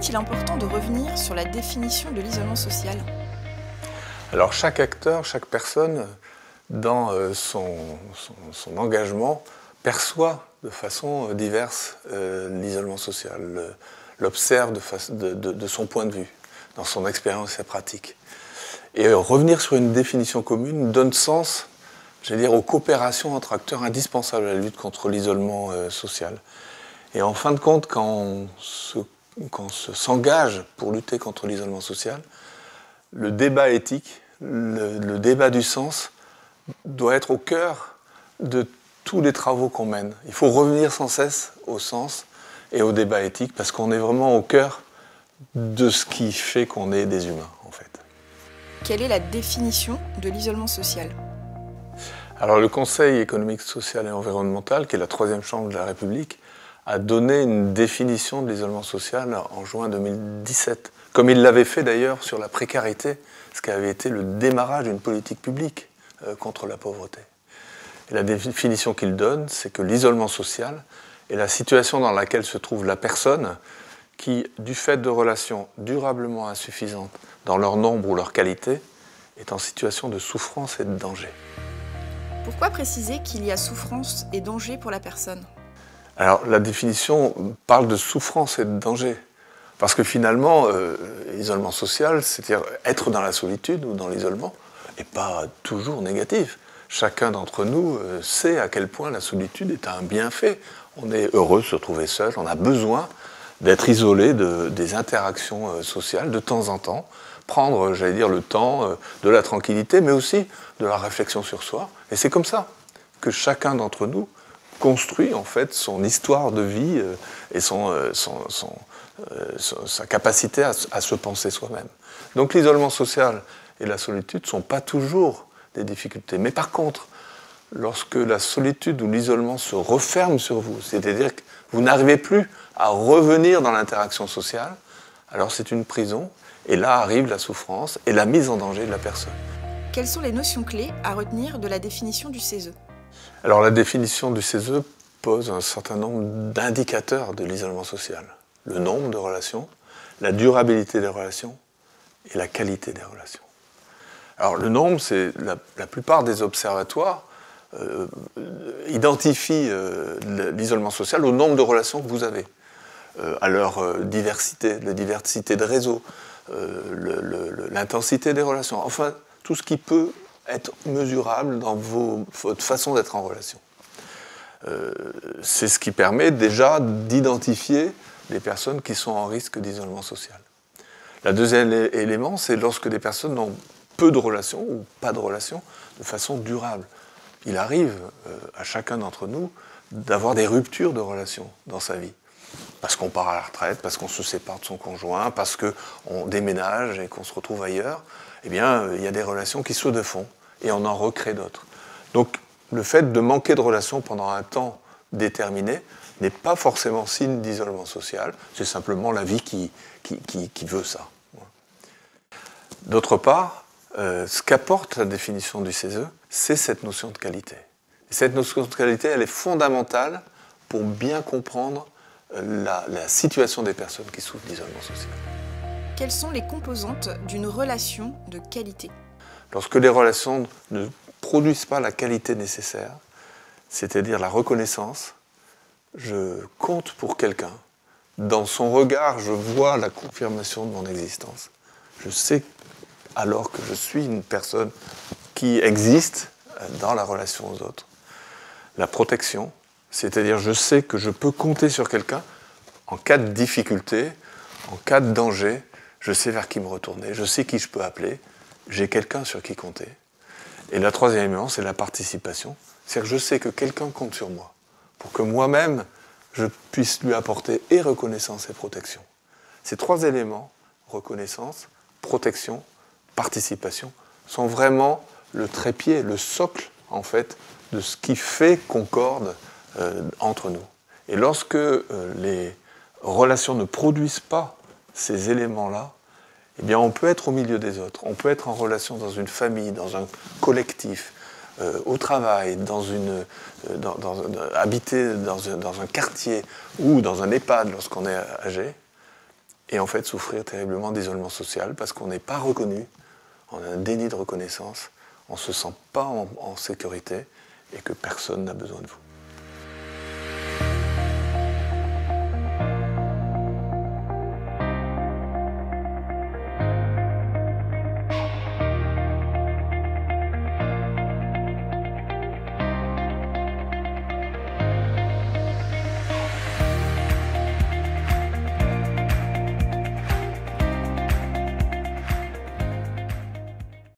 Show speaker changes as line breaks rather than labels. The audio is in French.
est-il important de revenir sur la définition de l'isolement social?
Alors chaque acteur, chaque personne, dans son engagement, perçoit de façon diverse l'isolement social, l'observe de son point de vue, dans son expérience et pratique. Et revenir sur une définition commune donne sens, j'allais dire, aux coopérations entre acteurs indispensables à la lutte contre l'isolement social. Et en fin de compte, quand on s'engage pour lutter contre l'isolement social, le débat éthique, le débat du sens doit être au cœur de tous les travaux qu'on mène. Il faut revenir sans cesse au sens et au débat éthique parce qu'on est vraiment au cœur de ce qui fait qu'on est des humains, en fait.
Quelle est la définition de l'isolement social?
Alors le Conseil économique, social et environnemental, qui est la troisième chambre de la République, a donné une définition de l'isolement social en juin 2017, comme il l'avait fait d'ailleurs sur la précarité, ce qui avait été le démarrage d'une politique publique contre la pauvreté. Et la définition qu'il donne, c'est que l'isolement social est la situation dans laquelle se trouve la personne qui, du fait de relations durablement insuffisantes dans leur nombre ou leur qualité, est en situation de souffrance et de danger.
Pourquoi préciser qu'il y a souffrance et danger pour la personne?
Alors la définition parle de souffrance et de danger. Parce que finalement, l'isolement social, c'est-à-dire être dans la solitude ou dans l'isolement, n'est pas toujours négatif. Chacun d'entre nous sait à quel point la solitude est un bienfait. On est heureux de se trouver seul, on a besoin d'être isolé des interactions sociales de temps en temps, prendre, j'allais dire, le temps de la tranquillité, mais aussi de la réflexion sur soi. Et c'est comme ça que chacun d'entre nous construit en fait son histoire de vie et sa capacité à se penser soi-même. Donc l'isolement social et la solitude ne sont pas toujours des difficultés. Mais par contre, lorsque la solitude ou l'isolement se referme sur vous, c'est-à-dire que vous n'arrivez plus à revenir dans l'interaction sociale, alors c'est une prison, et là arrive la souffrance et la mise en danger de la personne.
Quelles sont les notions clés à retenir de la définition du CESE?
Alors la définition du CESE pose un certain nombre d'indicateurs de l'isolement social. Le nombre de relations, la durabilité des relations et la qualité des relations. Alors le nombre, c'est la plupart des observatoires identifient l'isolement social au nombre de relations que vous avez, à leur diversité, la diversité de réseaux, l'intensité des relations, enfin tout ce qui peut être mesurable dans votre façon d'être en relation. C'est ce qui permet déjà d'identifier les personnes qui sont en risque d'isolement social. Le deuxième élément, c'est lorsque des personnes ont peu de relations ou pas de relations de façon durable. Il arrive à chacun d'entre nous d'avoir des ruptures de relations dans sa vie. Parce qu'on part à la retraite, parce qu'on se sépare de son conjoint, parce qu'on déménage et qu'on se retrouve ailleurs, eh bien, il y a des relations qui se défont et on en recrée d'autres. Donc, le fait de manquer de relations pendant un temps déterminé n'est pas forcément signe d'isolement social, c'est simplement la vie qui veut ça. D'autre part, ce qu'apporte la définition du CESE, c'est cette notion de qualité. Et cette notion de qualité, elle est fondamentale pour bien comprendre la situation des personnes qui souffrent d'isolement social.
Quelles sont les composantes d'une relation de qualité?
Lorsque les relations ne produisent pas la qualité nécessaire, c'est-à-dire la reconnaissance, je compte pour quelqu'un, dans son regard, je vois la confirmation de mon existence. Je sais alors que je suis une personne qui existe dans la relation aux autres. La protection, c'est-à-dire je sais que je peux compter sur quelqu'un en cas de difficulté, en cas de danger, je sais vers qui me retourner, je sais qui je peux appeler, j'ai quelqu'un sur qui compter. Et la troisième élément, c'est la participation. C'est-à-dire que je sais que quelqu'un compte sur moi pour que moi-même, je puisse lui apporter et reconnaissance et protection. Ces trois éléments, reconnaissance, protection, participation, sont vraiment le trépied, le socle, en fait, de ce qui fait concorde entre nous. Et lorsque les relations ne produisent pas ces éléments-là, eh bien, on peut être au milieu des autres, on peut être en relation dans une famille, dans un collectif, au travail, habiter dans un quartier ou dans un EHPAD lorsqu'on est âgé, et en fait souffrir terriblement d'isolement social parce qu'on n'est pas reconnu, on a un déni de reconnaissance, on ne se sent pas en sécurité et que personne n'a besoin de vous.